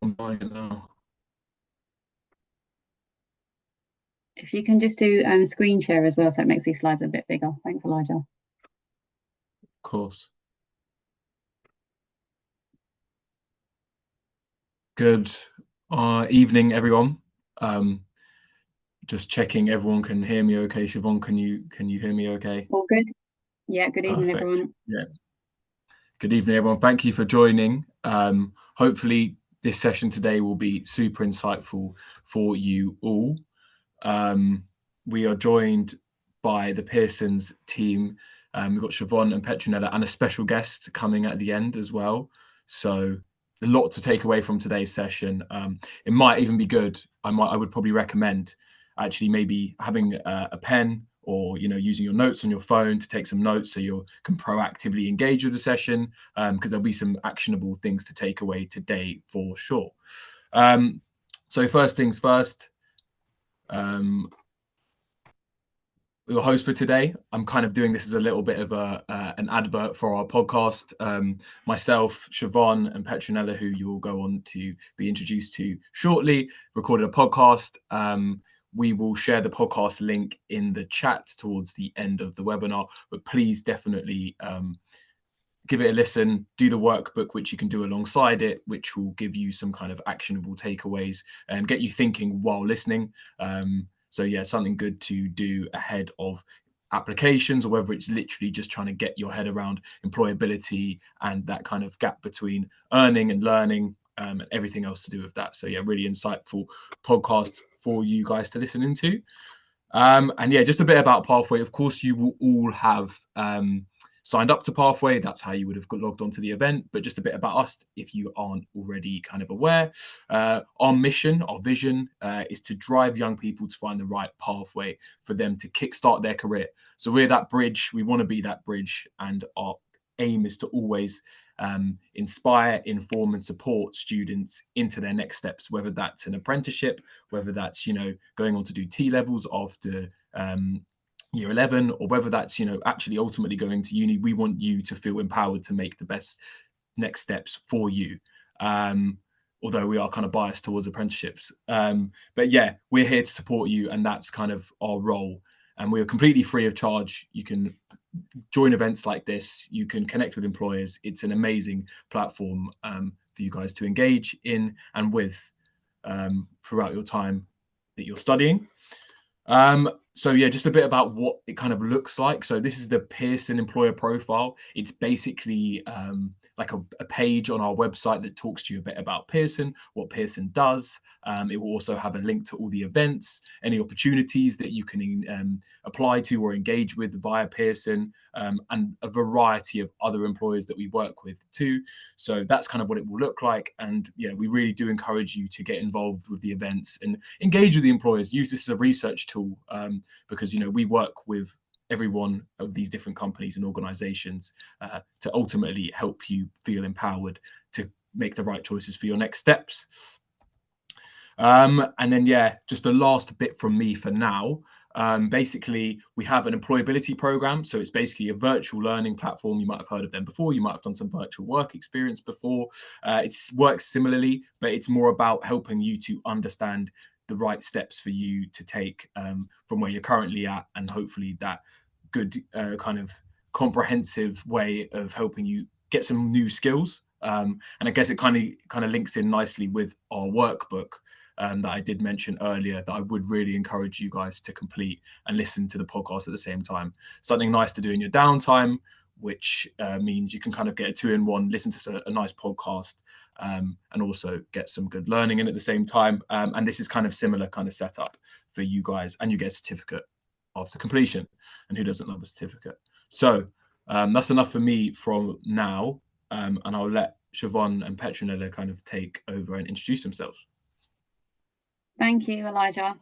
I'm buying it now. If you can just do screen share as well, so it makes these slides a bit bigger. Thanks, Elijah. Of course. Good evening, everyone. Just checking everyone can hear me okay. Siobhan, can you hear me okay? All good? Yeah, good evening, Perfect. everyone. Yeah. Good evening, everyone. Thank you for joining. Hopefully this session today will be super insightful for you all. We are joined by the Pearson's team. We've got Siobhan and Petronella and a special guest coming at the end as well. So a lot to take away from today's session. It might even be good. I would probably recommend actually maybe having a pen or using your notes on your phone to take some notes so you can proactively engage with the session, because there'll be some actionable things to take away today for sure. So first things first, your host for today. I'm kind of doing this as a little bit of an advert for our podcast. Myself, Siobhan, and Petronella, who you will go on to be introduced to shortly, recorded a podcast. We will share the podcast link in the chat towards the end of the webinar, but please definitely give it a listen, do the workbook, which you can do alongside it, which will give you some kind of actionable takeaways and get you thinking while listening. So yeah, something good to do ahead of applications, or whether it's literally just trying to get your head around employability and that kind of gap between earning and learning, and everything else to do with that. So yeah, really insightful podcast for you guys to listen into. And yeah, just a bit about Pathway. Of course, you will all have signed up to Pathway. That's how you would have got logged onto the event. But just a bit about us, if you aren't already kind of aware. Our mission, our vision, is to drive young people to find the right pathway for them to kickstart their career. So we're that bridge. We want to be that bridge, and our aim is to always inspire, inform, and support students into their next steps, whether that's an apprenticeship, whether that's going on to do T levels after year 11, or whether that's actually ultimately going to uni. We want you to feel empowered to make the best next steps for you, although we are kind of biased towards apprenticeships. But yeah, we're here to support you, and that's kind of our role. And we are completely free of charge. You can join events like this. You can connect with employers. It's an amazing platform for you guys to engage in and with throughout your time that you're studying. So yeah, just a bit about what it kind of looks like. So this is the Pearson employer profile. It's basically like a page on our website that talks to you a bit about Pearson, what Pearson does. It will also have a link to all the events, any opportunities that you can apply to or engage with via Pearson, and a variety of other employers that we work with too. So that's kind of what it will look like. And yeah, we really do encourage you to get involved with the events and engage with the employers. Use this as a research tool, because we work with every one of these different companies and organizations to ultimately help you feel empowered to make the right choices for your next steps. And then, yeah, just the last bit from me for now. Basically, we have an employability program. So it's basically a virtual learning platform. You might have heard of them before. You might have done some virtual work experience before. It works similarly, but it's more about helping you to understand the right steps for you to take from where you're currently at, and hopefully that good kind of comprehensive way of helping you get some new skills. And I guess it kind of links in nicely with our workbook that I did mention earlier, that I would really encourage you guys to complete and listen to the podcast at the same time. Something nice to do in your downtime, which means you can kind of get a 2-in-1, listen to a nice podcast, and also get some good learning in at the same time. And this is kind of similar kind of setup for you guys, and you get a certificate after completion. And who doesn't love a certificate? So that's enough for me from now, and I'll let Siobhan and Petronella kind of take over and introduce themselves. Thank you, Elijah.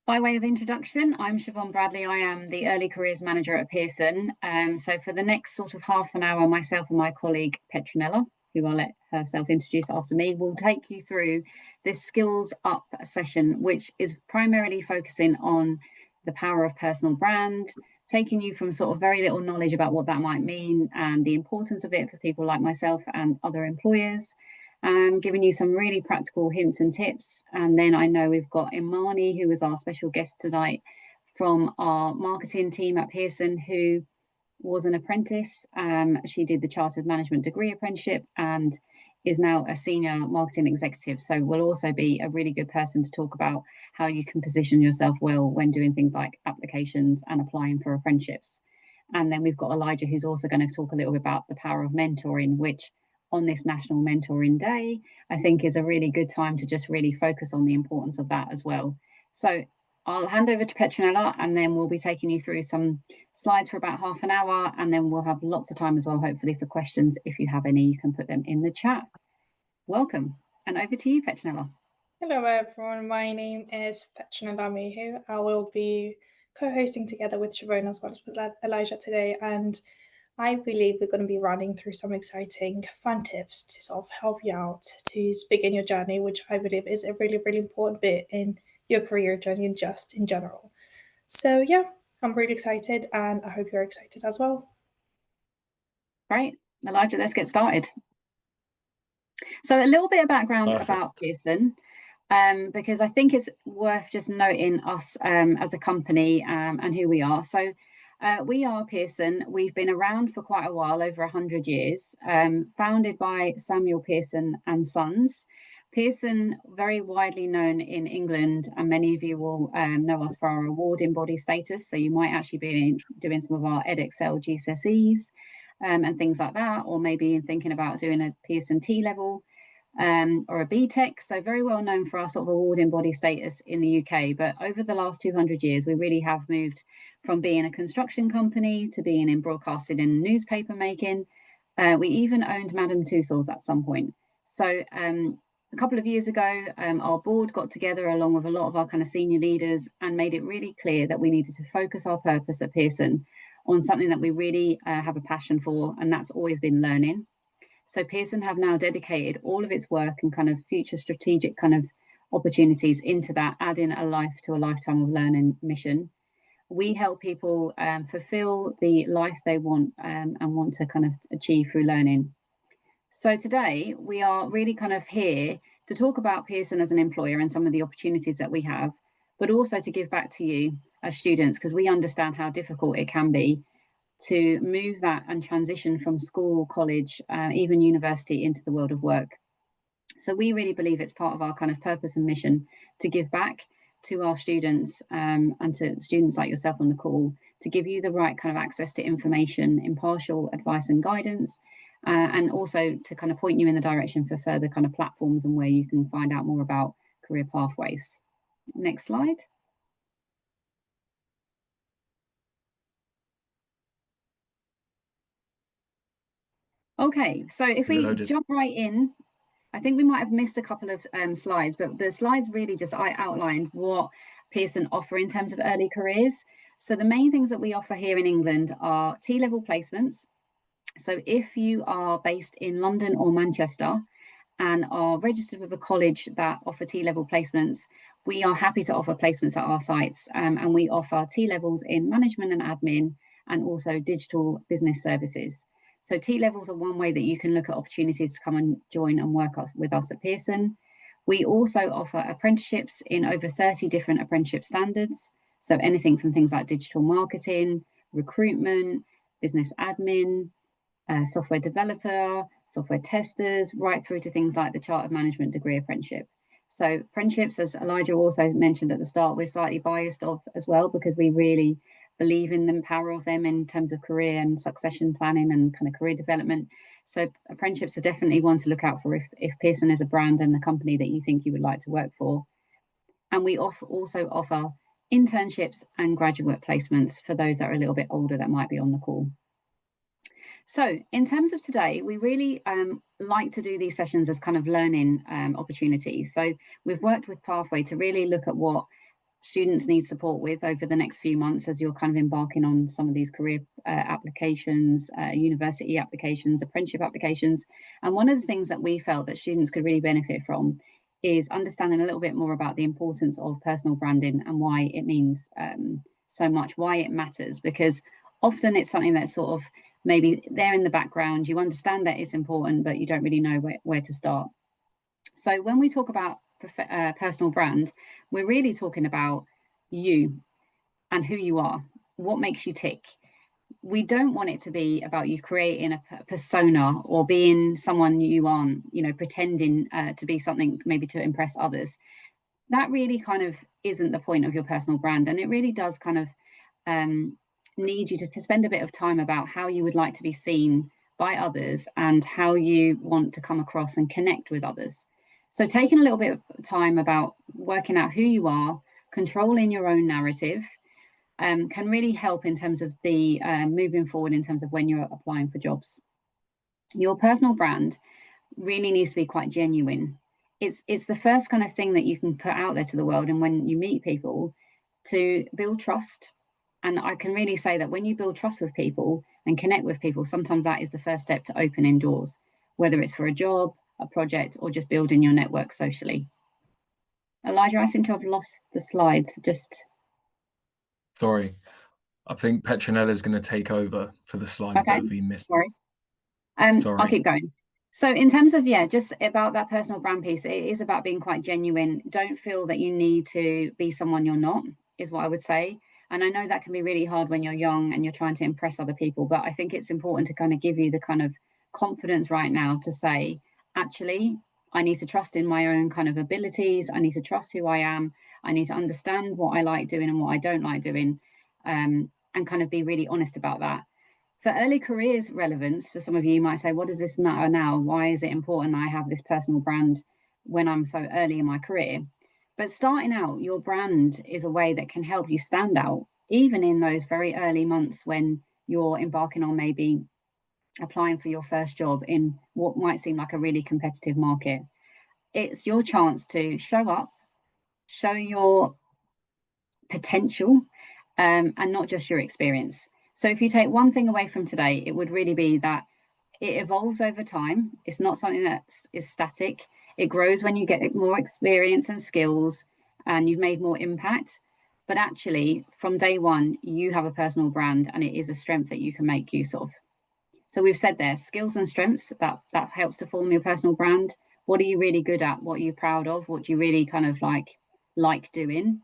By way of introduction, I'm Siobhan Bradley. I am the Early Careers Manager at Pearson. So for the next sort of half an hour, myself and my colleague Petronella, who I'll let herself introduce after me, will take you through this Skills Up session, which is primarily focusing on the power of personal brand, taking you from sort of very little knowledge about what that might mean and the importance of it for people like myself and other employers, giving you some really practical hints and tips. And then I know we've got Imani, who is our special guest tonight from our marketing team at Pearson, who was an apprentice. She did the Chartered Management Degree Apprenticeship and is now a senior marketing executive. So will also be a really good person to talk about how you can position yourself well when doing things like applications and applying for apprenticeships. And then we've got Elijah, who's also going to talk a little bit about the power of mentoring, which on this National Mentoring Day, I think is a really good time to just really focus on the importance of that as well. So I'll hand over to Petronella, and then we'll be taking you through some slides for about half an hour, and then we'll have lots of time as well, hopefully, for questions. If you have any, you can put them in the chat. Welcome, and over to you, Petronella. Hello everyone, my name is Petronella Mehu. I will be co-hosting together with Siobhan as well as with Elijah today, and I believe we're going to be running through some exciting fun tips to sort of help you out to begin your journey, which I believe is a really, really important bit in your career journey and just in general. So yeah, I'm really excited and I hope you're excited as well. Great. Elijah, let's get started. So a little bit of background about Pearson, because I think it's worth just noting us as a company and who we are. So we are Pearson. We've been around for quite a while, over 100 years, founded by Samuel Pearson and Sons. Pearson, very widely known in England, and many of you will know us for our awarding body status. So you might actually be doing some of our EdExcel GCSEs and things like that, or maybe thinking about doing a Pearson T level or a BTEC. So very well known for our sort of awarding body status in the UK. But over the last 200 years, we really have moved from being a construction company to being in broadcasting and newspaper making. We even owned Madame Tussauds at some point. So a couple of years ago, our board got together along with a lot of our kind of senior leaders and made it really clear that we needed to focus our purpose at Pearson on something that we really have a passion for, and that's always been learning. So Pearson have now dedicated all of its work and kind of future strategic kind of opportunities into that, adding a life to a lifetime of learning mission. We help people fulfill the life they want and want to kind of achieve through learning. So today we are really kind of here to talk about Pearson as an employer and some of the opportunities that we have, but also to give back to you as students, because we understand how difficult it can be to move that and transition from school, college, even university into the world of work. So we really believe it's part of our kind of purpose and mission to give back to our students and to students like yourself on the call, to give you the right kind of access to information, impartial advice and guidance, and also to kind of point you in the direction for further kind of platforms and where you can find out more about career pathways. Next slide. Okay, so if we jump right in, I think we might have missed a couple of slides, but the slides really just I outlined what Pearson offer in terms of early careers. So the main things that we offer here in England are T-level placements. So if you are based in London or Manchester and are registered with a college that offer T-level placements, we are happy to offer placements at our sites, and we offer T-levels in management and admin and also digital business services. So T-levels are one way that you can look at opportunities to come and join and work with us at Pearson. We also offer apprenticeships in over 30 different apprenticeship standards. So anything from things like digital marketing, recruitment, business admin, software developer, software testers, right through to things like the Chartered Management Degree Apprenticeship. So apprenticeships, as Elijah also mentioned at the start, we're slightly biased of as well, because we really believe in the power of them in terms of career and succession planning and kind of career development. So apprenticeships are definitely one to look out for if Pearson is a brand and a company that you think you would like to work for. And we also offer internships and graduate placements for those that are a little bit older that might be on the call. So in terms of today, we really like to do these sessions as kind of learning opportunities. So we've worked with Pathway to really look at what students need support with over the next few months as you're kind of embarking on some of these career applications, university applications, apprenticeship applications. And one of the things that we felt that students could really benefit from is understanding a little bit more about the importance of personal branding and why it means so much, why it matters, because often it's something that's sort of maybe there in the background. You understand that it's important, but you don't really know where to start. So when we talk about personal brand, we're really talking about you and who you are, what makes you tick. We don't want it to be about you creating a persona or being someone you aren't, pretending to be something maybe to impress others. That really kind of isn't the point of your personal brand. And it really does kind of need you to spend a bit of time about how you would like to be seen by others and how you want to come across and connect with others. So taking a little bit of time about working out who you are, controlling your own narrative, can really help in terms of the moving forward in terms of when you're applying for jobs. Your personal brand really needs to be quite genuine. It's the first kind of thing that you can put out there to the world, and when you meet people, to build trust. And I can really say that when you build trust with people and connect with people, sometimes that is the first step to opening doors, whether it's for a job, a project, or just building your network socially. Elijah, I seem to have lost the slides. Sorry, I think Petronella is going to take over for the slides that have been missed. Worries. Sorry. I'll keep going. So in terms of, just about that personal brand piece, it is about being quite genuine. Don't feel that you need to be someone you're not, is what I would say. And I know that can be really hard when you're young and you're trying to impress other people, but I think it's important to kind of give you the kind of confidence right now to say, actually, I need to trust in my own kind of abilities. I need to trust who I am. I need to understand what I like doing and what I don't like doing, and kind of be really honest about that. For early careers relevance, for some of you might say, what does this matter now? Why is it important I have this personal brand when I'm so early in my career? But starting out, your brand is a way that can help you stand out, even in those very early months when you're embarking on maybe applying for your first job in what might seem like a really competitive market. It's your chance to show up, show your potential, and not just your experience. So if you take one thing away from today, it would really be that it evolves over time. It's not something that is static. It grows when you get more experience and skills and you've made more impact. But actually, from day one, you have a personal brand and it is a strength that you can make use of. So we've said there, skills and strengths, that helps to form your personal brand. What are you really good at? What are you proud of? What do you really kind of like doing?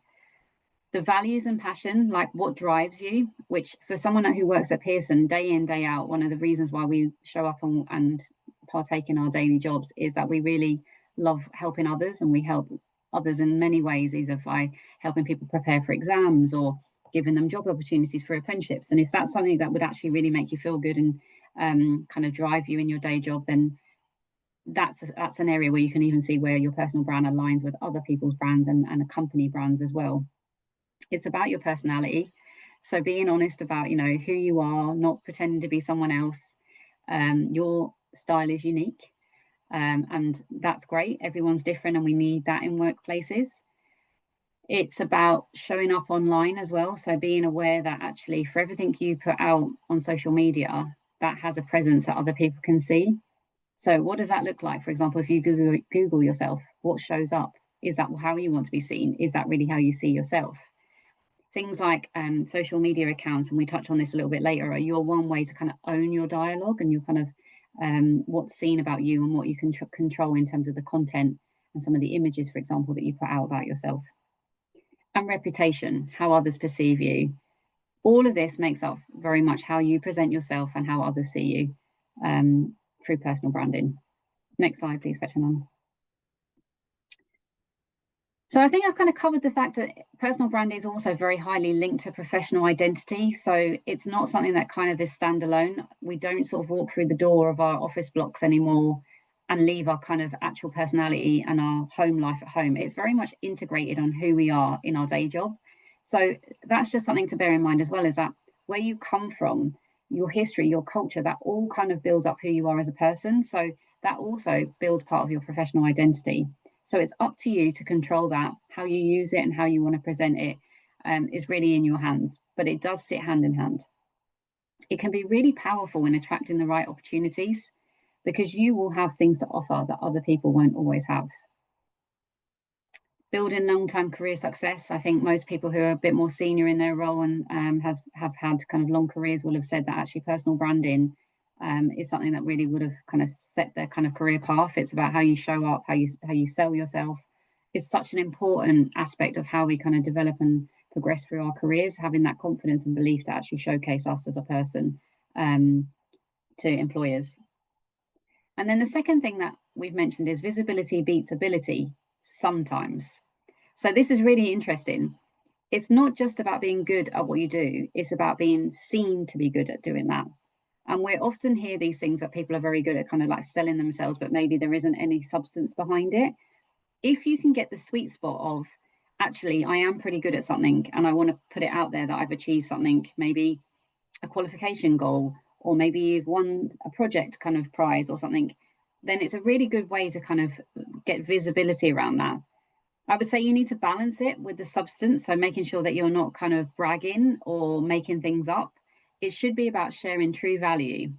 The values and passion, like what drives you, which for someone who works at Pearson day in, day out, one of the reasons why we show up and partake in our daily jobs is that we really love helping others, and we help others in many ways, either by helping people prepare for exams or giving them job opportunities for apprenticeships. And if that's something that would actually really make you feel good and kind of drive you in your day job, then that's an area where you can even see where your personal brand aligns with other people's brands and a company brands as well. It's about your personality. So being honest about, who you are, not pretending to be someone else. Your style is unique, and that's great. Everyone's different and we need that in workplaces. It's about showing up online as well. So being aware that actually for everything you put out on social media, that has a presence that other people can see. So what does that look like? For example, if you Google yourself, what shows up? Is that how you want to be seen? Is that really how you see yourself? Things like social media accounts, and we touch on this a little bit later, are your one way to kind of own your dialogue and your kind of what's seen about you and what you can control in terms of the content and some of the images, for example, that you put out about yourself. And reputation, how others perceive you. All of this makes up very much how you present yourself and how others see you through personal branding. Next slide, please, Petronella. So I think I've kind of covered the fact that personal brand is also very highly linked to professional identity. So it's not something that kind of is standalone. We don't sort of walk through the door of our office blocks anymore and leave our kind of actual personality and our home life at home. It's very much integrated on who we are in our day job. So that's just something to bear in mind as well, is that where you come from, your history, your culture, that all kind of builds up who you are as a person. So that also builds part of your professional identity. So it's up to you to control that. How you use it and how you want to present it is really in your hands, but it does sit hand in hand. It can be really powerful in attracting the right opportunities because you will have things to offer that other people won't always have. Building long-term career success. I think most people who are a bit more senior in their role and have had kind of long careers will have said that actually personal branding is something that really would have kind of set their kind of career path. It's about how you show up, how you sell yourself. It's such an important aspect of how we kind of develop and progress through our careers, having that confidence and belief to actually showcase us as a person to employers. And then the second thing that we've mentioned is visibility beats ability sometimes. So this is really interesting. It's not just about being good at what you do, it's about being seen to be good at doing that. And we often hear these things that people are very good at kind of like selling themselves, but maybe there isn't any substance behind it. If you can get the sweet spot of, actually, I am pretty good at something and I want to put it out there that I've achieved something, maybe a qualification goal, or maybe you've won a project kind of prize or something, then it's a really good way to kind of get visibility around that. I would say you need to balance it with the substance. So making sure that you're not kind of bragging or making things up. It should be about sharing true value.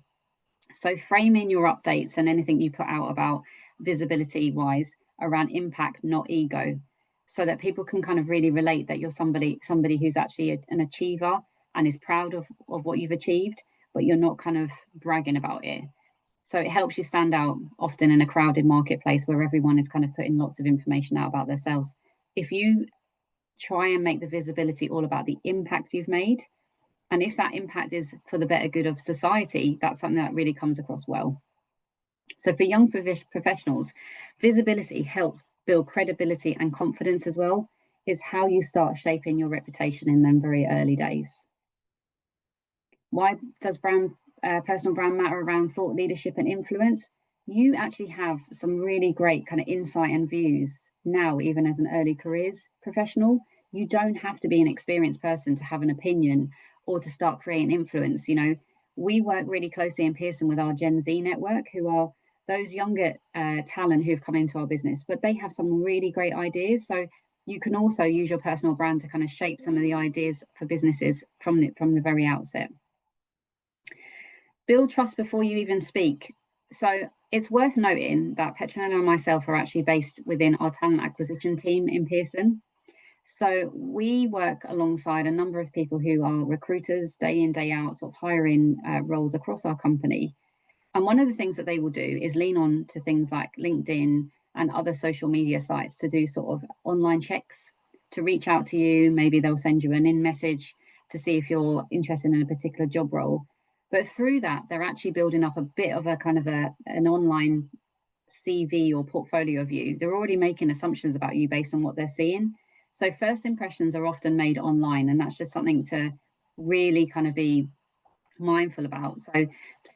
So framing your updates and anything you put out about visibility wise around impact, not ego, so that people can kind of really relate that you're somebody who's actually an achiever and is proud of what you've achieved, but you're not kind of bragging about it. So it helps you stand out often in a crowded marketplace where everyone is kind of putting lots of information out about themselves. If you try and make the visibility all about the impact you've made, and if that impact is for the better good of society, that's something that really comes across well. So for young professionals, visibility helps build credibility and confidence as well. Is how you start shaping your reputation in them very early days. Why does personal brand matter around thought leadership and influence? You actually have some really great kind of insight and views now, even as an early careers professional. You don't have to be an experienced person to have an opinion or to start creating influence. You know, we work really closely in Pearson with our Gen Z network, who are those younger talent who've come into our business, but they have some really great ideas. So you can also use your personal brand to kind of shape some of the ideas for businesses from the very outset. Build trust before you even speak. So it's worth noting that Petronella and myself are actually based within our talent acquisition team in Pearson. So we work alongside a number of people who are recruiters day in, day out, sort of hiring roles across our company. And one of the things that they will do is lean on to things like LinkedIn and other social media sites to do sort of online checks, to reach out to you. Maybe they'll send you an in message to see if you're interested in a particular job role. But through that, they're actually building up a bit of a kind of an online CV or portfolio of you. They're already making assumptions about you based on what they're seeing. So first impressions are often made online, and that's just something to really kind of be mindful about. So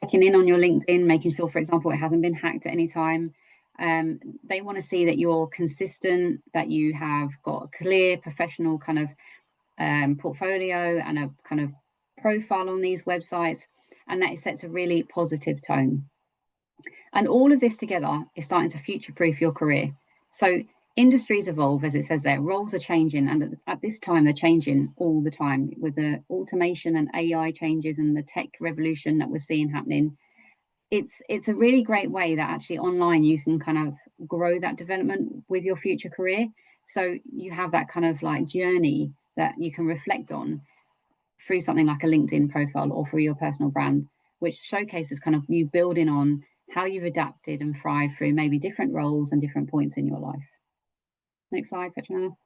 checking in on your LinkedIn, making sure, for example, it hasn't been hacked at any time. They want to see that you're consistent, that you have got a clear professional kind of portfolio and a kind of profile on these websites, and that it sets a really positive tone. And all of this together is starting to future-proof your career. So industries evolve, as it says there, roles are changing, and at this time they're changing all the time with the automation and AI changes and the tech revolution that we're seeing happening. It's a really great way that actually online you can kind of grow that development with your future career. So you have that kind of like journey that you can reflect on through something like a LinkedIn profile or through your personal brand, which showcases kind of you building on how you've adapted and thrived through maybe different roles and different points in your life. Next slide, Petronella.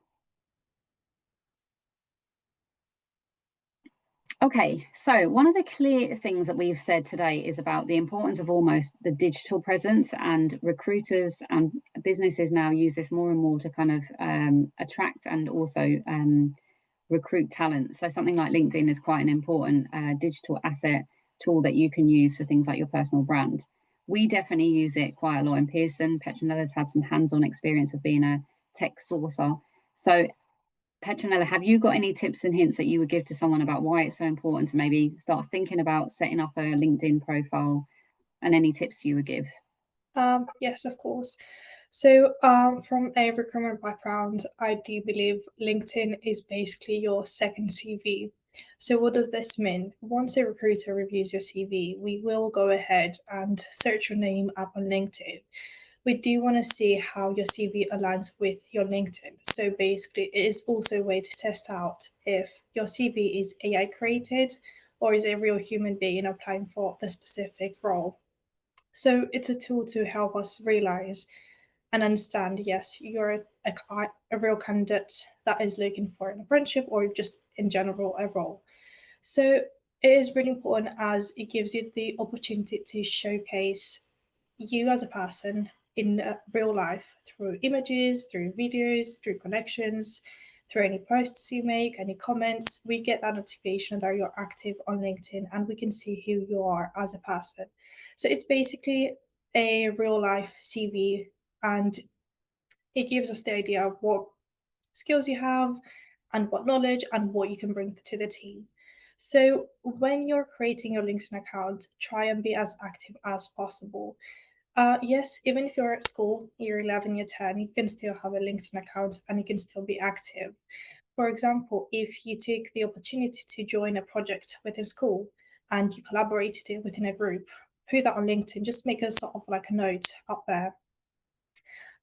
Okay, so one of the clear things that we've said today is about the importance of almost the digital presence, and recruiters and businesses now use this more and more to kind of attract and also recruit talent. So something like LinkedIn is quite an important digital asset tool that you can use for things like your personal brand. We definitely use it quite a lot in Pearson. Petronella's had some hands-on experience of being a tech sourcer. So Petronella, have you got any tips and hints that you would give to someone about why it's so important to maybe start thinking about setting up a LinkedIn profile, and any tips you would give? Yes, of course. So, from a recruitment background, I do believe LinkedIn is basically your second CV. So, what does this mean? Once a recruiter reviews your CV, we will go ahead and search your name up on LinkedIn. We do want to see how your CV aligns with your LinkedIn. So, basically, it is also a way to test out if your CV is AI created or is it a real human being applying for the specific role? So it's a tool to help us realize and understand, yes, you're a real candidate that is looking for an apprenticeship or just in general a role. So it is really important as it gives you the opportunity to showcase you as a person in real life through images, through videos, through connections, through any posts you make, any comments. We get that notification that you're active on LinkedIn and we can see who you are as a person. So it's basically a real life CV, and it gives us the idea of what skills you have and what knowledge and what you can bring to the team. So when you're creating your LinkedIn account, try and be as active as possible. Yes, even if you're at school, year 11, year 10, you can still have a LinkedIn account and you can still be active. For example, if you take the opportunity to join a project within school and you collaborated it within a group, put that on LinkedIn, just make a sort of like a note up there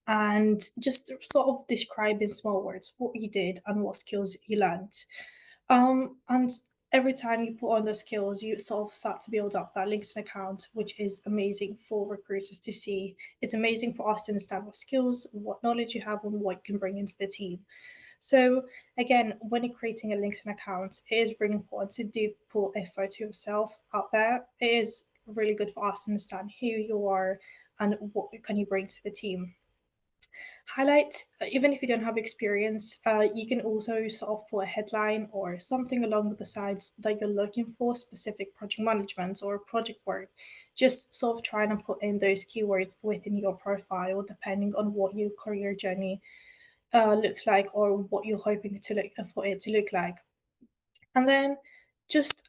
and just sort of describe in small words what you did and what skills you learned. And every time you put on those skills, you sort of start to build up that LinkedIn account, which is amazing for recruiters to see. It's amazing for us to understand what skills, what knowledge you have, and what you can bring into the team. So again, when you're creating a LinkedIn account, it is really important to do put a photo of yourself out there. It is really good for us to understand who you are and what can you bring to the team. Highlight, even if you don't have experience, you can also sort of put a headline or something along the sides that you're looking for specific project management or project work. Just sort of trying to put in those keywords within your profile, depending on what your career journey looks like or what you're hoping to look for it to look like. And then just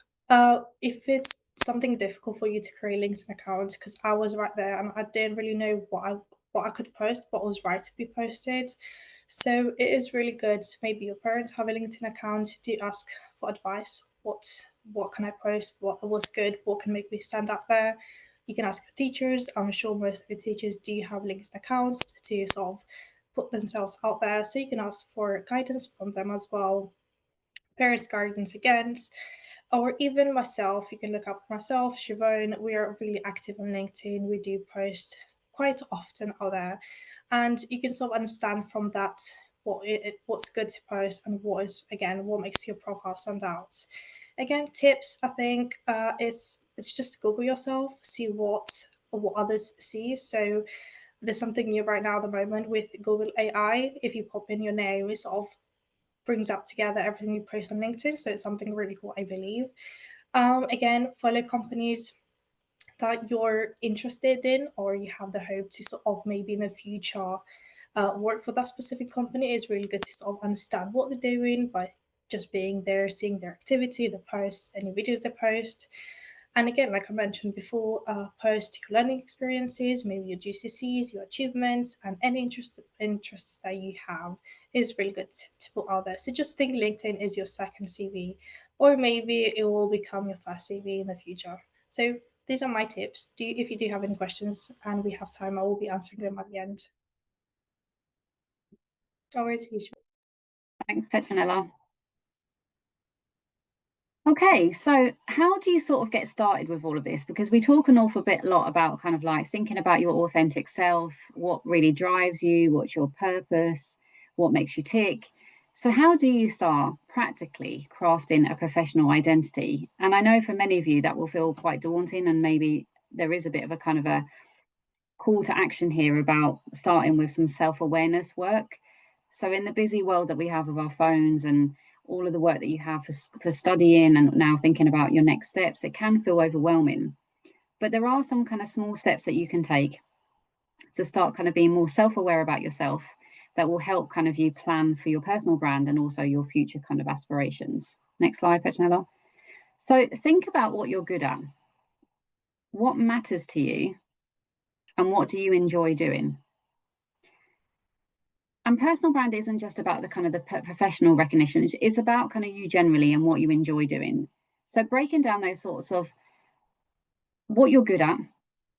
if it's something difficult for you to create a LinkedIn account, because I was right there and I didn't really know what I could post, what was right to be posted. So it is really good. Maybe your parents have a LinkedIn account, do ask for advice. What can I post? What was good? What can make me stand out there? You can ask your teachers. I'm sure most of your teachers do have LinkedIn accounts to sort of put themselves out there. So you can ask for guidance from them as well. Parents' guidance again, or even myself. You can look up myself, Siobhan. We are really active on LinkedIn. We do post quite often out there, and you can sort of understand from that what's good to post and what is again what makes your profile stand out. Again, tips I think is it's just Google yourself, see what others see. So there's something new right now at the moment with Google AI. If you pop in your name, it sort of brings up together everything you post on LinkedIn. So it's something really cool, I believe. Again, follow companies that you're interested in or you have the hope to sort of maybe in the future work for that specific company. Is really good to sort of understand what they're doing by just being there, seeing their activity, the posts, any videos they post. And again, like I mentioned before, post your learning experiences, maybe your GCSEs, your achievements, and any interests that you have is really good to put out there. So just think LinkedIn is your second CV, or maybe it will become your first CV in the future. So these are my tips. If you do have any questions and we have time, I will be answering them at the end. Over to you. Thanks, Petronella. Okay, so how do you sort of get started with all of this? Because we talk an awful lot about kind of like thinking about your authentic self, what really drives you, what's your purpose, what makes you tick. So how do you start practically crafting a professional identity? And I know for many of you that will feel quite daunting, and maybe there is a bit of a kind of a call to action here about starting with some self-awareness work. So in the busy world that we have of our phones and all of the work that you have for studying and now thinking about your next steps, it can feel overwhelming. But there are some kind of small steps that you can take to start kind of being more self-aware about yourself that will help kind of you plan for your personal brand and also your future kind of aspirations. Next slide, Petronella. So think about what you're good at. What matters to you? And what do you enjoy doing? And personal brand isn't just about the kind of the professional recognition. It's about kind of you generally and what you enjoy doing. So breaking down those sorts of what you're good at,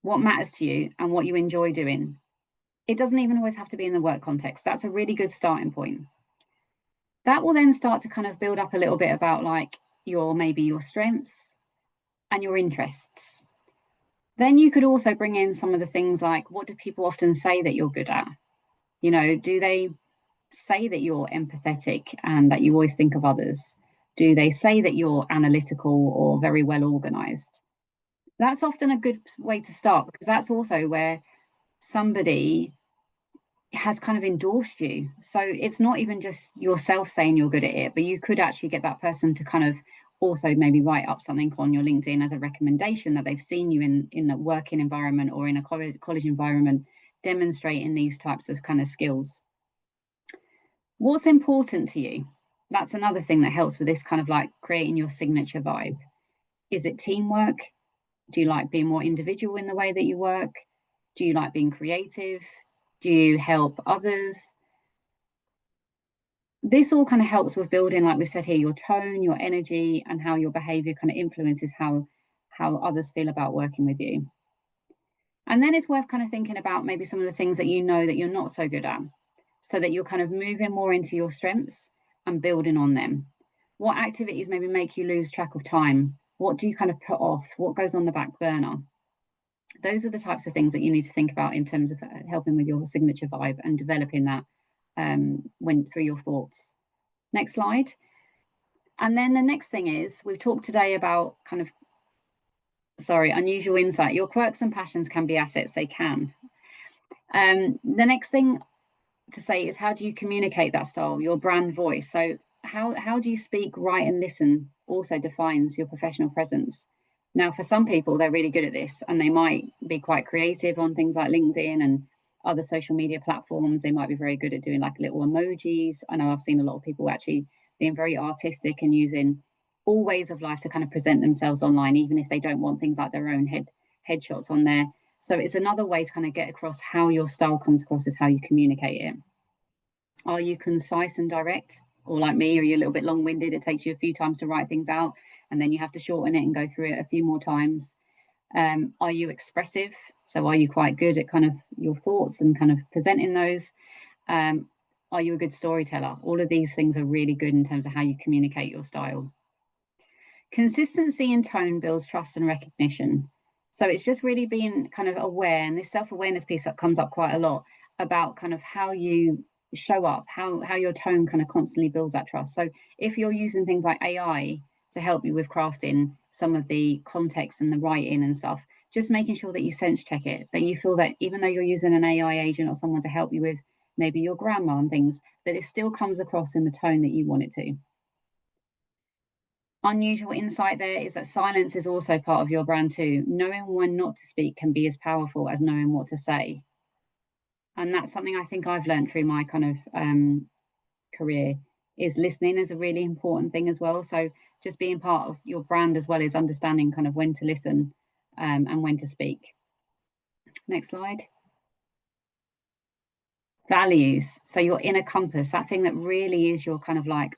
what matters to you, and what you enjoy doing. It doesn't even always have to be in the work context. That's a really good starting point. That will then start to kind of build up a little bit about like maybe your strengths, and your interests. Then you could also bring in some of the things like, what do people often say that you're good at? You know, do they say that you're empathetic and that you always think of others? Do they say that you're analytical or very well organized? That's often a good way to start, because that's also where somebody has kind of endorsed you. So it's not even just yourself saying you're good at it, but you could actually get that person to kind of also maybe write up something on your LinkedIn as a recommendation that they've seen you in a working environment or in a college environment demonstrating these types of kind of skills. What's important to you? That's another thing that helps with this kind of like creating your signature vibe. Is it teamwork? Do you like being more individual in the way that you work? Do you like being creative? Do you help others? This all kind of helps with building, like we said here, your tone, your energy, and how your behavior kind of influences how others feel about working with you. And then it's worth kind of thinking about maybe some of the things that you know that you're not so good at, so that you're kind of moving more into your strengths and building on them. What activities maybe make you lose track of time? What do you kind of put off? What goes on the back burner? Those are the types of things that you need to think about in terms of helping with your signature vibe and developing that through your thoughts. Next slide. And then the next thing is, we've talked today about kind of, unusual insight. Your quirks and passions can be assets, they can. The next thing to say is, how do you communicate that style, your brand voice? So how do you speak, write, and listen also defines your professional presence. Now, for some people, they're really good at this, and they might be quite creative on things like LinkedIn and other social media platforms. They might be very good at doing like little emojis. I know I've seen a lot of people actually being very artistic and using all ways of life to kind of present themselves online, even if they don't want things like their own headshots on there. So it's another way to kind of get across how your style comes across, is how you communicate it. Are you concise and direct? Or like me, are you a little bit long-winded? It takes you a few times to write things out, and then you have to shorten it and go through it a few more times. Are you expressive? So are you quite good at kind of your thoughts and kind of presenting those? Are you a good storyteller? All of these things are really good in terms of how you communicate your style. Consistency in tone builds trust and recognition. So it's just really being kind of aware, and this self-awareness piece that comes up quite a lot, about kind of how you show up, how your tone kind of constantly builds that trust. So if you're using things like AI to help you with crafting some of the context and the writing and stuff, just making sure that you sense check it, that you feel that even though you're using an AI agent or someone to help you with maybe your grammar and things, that it still comes across in the tone that you want it to. Unusual insight there is that silence is also part of your brand too. Knowing when not to speak can be as powerful as knowing what to say. And that's something I think I've learned through my kind of career, is listening is a really important thing as well. So just being part of your brand as well is understanding kind of when to listen and when to speak. Next slide. Values. So your inner compass, that thing that really is your kind of like,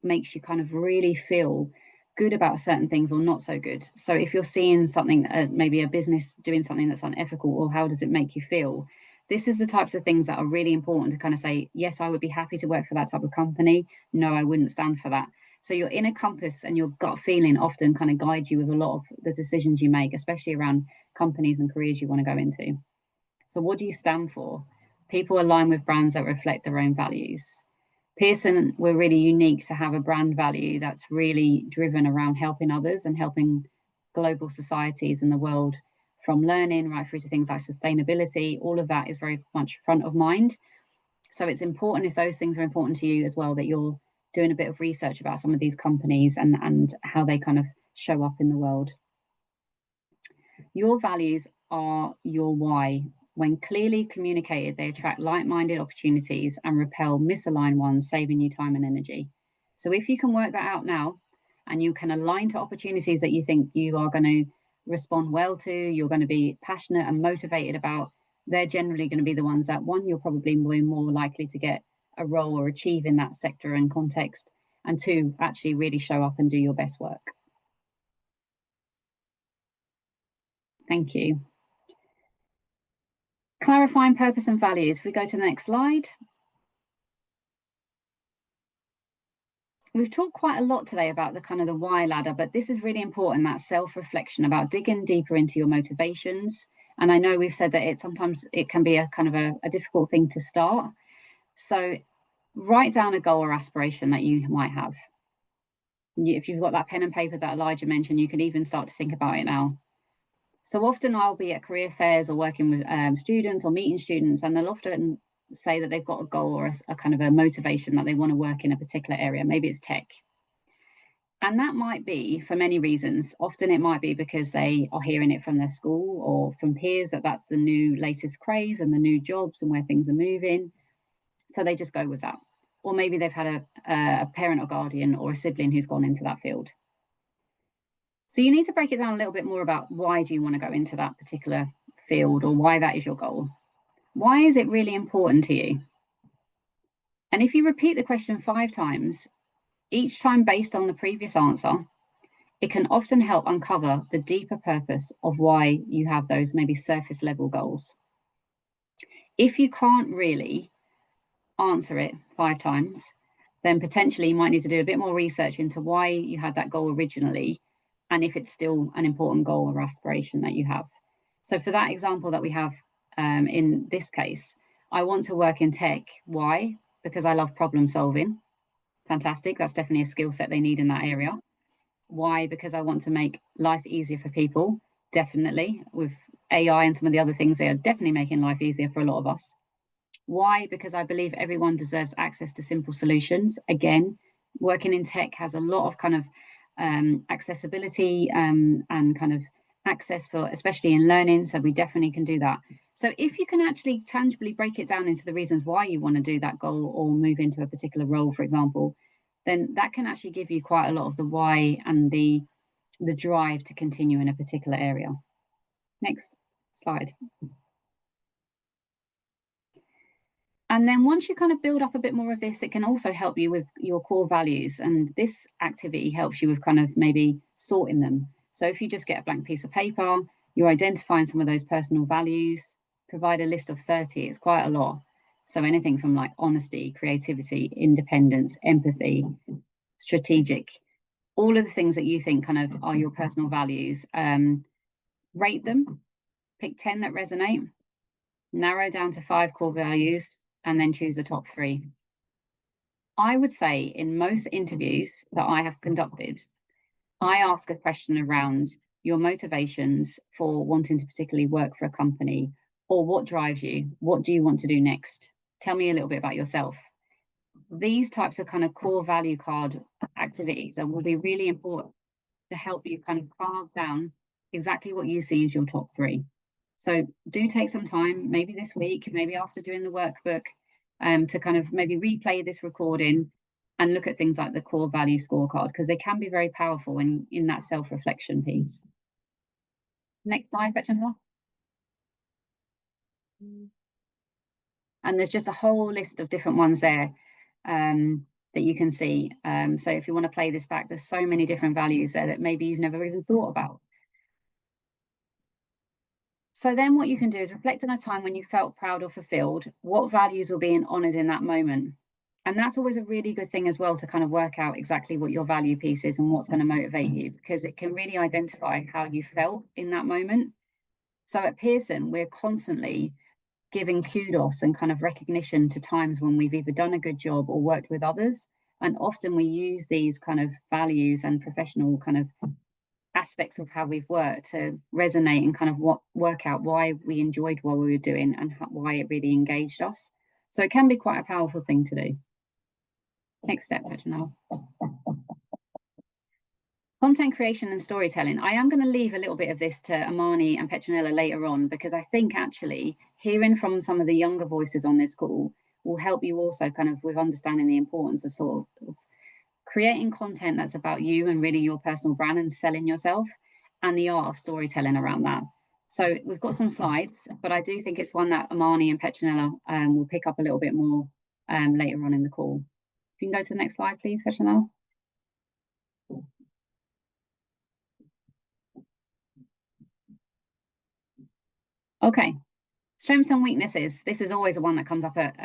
makes you kind of really feel good about certain things or not so good. So if you're seeing something, maybe a business doing something that's unethical, or how does it make you feel? This is the types of things that are really important to kind of say, yes, I would be happy to work for that type of company. No, I wouldn't stand for that. So your inner compass and your gut feeling often kind of guide you with a lot of the decisions you make, especially around companies and careers you want to go into. So what do you stand for? People align with brands that reflect their own values. Pearson, we're really unique to have a brand value that's really driven around helping others and helping global societies in the world, from learning right through to things like sustainability. All of that is very much front of mind. So it's important, if those things are important to you as well, that you're doing a bit of research about some of these companies and how they kind of show up in the world. Your values are your why. When clearly communicated, they attract like-minded opportunities and repel misaligned ones, saving you time and energy. So if you can work that out now, and you can align to opportunities that you think you are going to respond well to, you're going to be passionate and motivated about, they're generally going to be the ones that, one, you're probably more likely to get a role or achieve in that sector and context, and two, actually really show up and do your best work. Thank you. Clarifying purpose and values. If we go to the next slide. we've talked quite a lot today about the kind of the why ladder, but this is really important, that self-reflection about digging deeper into your motivations. And I know we've said that sometimes it can be a kind of a difficult thing to start. So write down a goal or aspiration that you might have. If you've got that pen and paper that Elijah mentioned, you can even start to think about it now. So often I'll be at career fairs or working with students or meeting students, and they'll often say that they've got a goal or a kind of a motivation that they want to work in a particular area. Maybe it's tech. And that might be for many reasons. Often it might be because they are hearing it from their school or from peers that that's the new latest craze and the new jobs and where things are moving. So they just go with that. Or maybe they've had a parent or guardian or a sibling who's gone into that field. So you need to break it down a little bit more about why do you want to go into that particular field, or why that is your goal. Why is it really important to you? And if you repeat the question 5 times, each time based on the previous answer, it can often help uncover the deeper purpose of why you have those maybe surface level goals. If you can't really answer it 5 times, then potentially you might need to do a bit more research into why you had that goal originally, and if it's still an important goal or aspiration that you have. So for that example that we have in this case, I want to work in tech. Why? Because I love problem solving. Fantastic. That's definitely a skill set they need in that area. Why? Because I want to make life easier for people. Definitely. With AI and some of the other things, they are definitely making life easier for a lot of us. Why? Because I believe everyone deserves access to simple solutions. Again, working in tech has a lot of kind of accessibility and kind of access for, especially in learning. So we definitely can do that. So if you can actually tangibly break it down into the reasons why you want to do that goal or move into a particular role, for example, then that can actually give you quite a lot of the why and the drive to continue in a particular area. Next slide. And then once you kind of build up a bit more of this, it can also help you with your core values. And this activity helps you with kind of maybe sorting them. So if you just get a blank piece of paper, you're identifying some of those personal values, provide a list of 30, it's quite a lot. So anything from like honesty, creativity, independence, empathy, strategic, all of the things that you think kind of are your personal values, rate them, pick 10 that resonate, narrow down to 5 core values, and then choose the top 3. I would say in most interviews that I have conducted, I ask a question around your motivations for wanting to particularly work for a company, or what drives you? What do you want to do next? Tell me a little bit about yourself. These types of kind of core value card activities that will be really important to help you kind of carve down exactly what you see as your top 3. So do take some time, maybe this week, maybe after doing the workbook, to kind of maybe replay this recording and look at things like the core value scorecard, because they can be very powerful in that self-reflection piece. Next slide, Betchanel. And there's just a whole list of different ones there that you can see. So if you want to play this back, there's so many different values there that maybe you've never even thought about. So then what you can do is reflect on a time when you felt proud or fulfilled. What values were being honoured in that moment? And that's always a really good thing as well, to kind of work out exactly what your value piece is and what's going to motivate you, because it can really identify how you felt in that moment. So at Pearson, we're constantly giving kudos and kind of recognition to times when we've either done a good job or worked with others. And often we use these kind of values and professional kind of aspects of how we've worked to resonate and kind of work out why we enjoyed what we were doing and why it really engaged us. So it can be quite a powerful thing to do. Next step, Petronella. Content creation and storytelling. I am going to leave a little bit of this to Amani and Petronella later on, because I think actually hearing from some of the younger voices on this call will help you also kind of with understanding the importance of sort of creating content that's about you and really your personal brand and selling yourself, and the art of storytelling around that. So we've got some slides, but I do think it's one that Amani and Petronella will pick up a little bit more later on in the call. If you can go to the next slide, please, Petronella. Okay, strengths and weaknesses. This is always the one that comes up at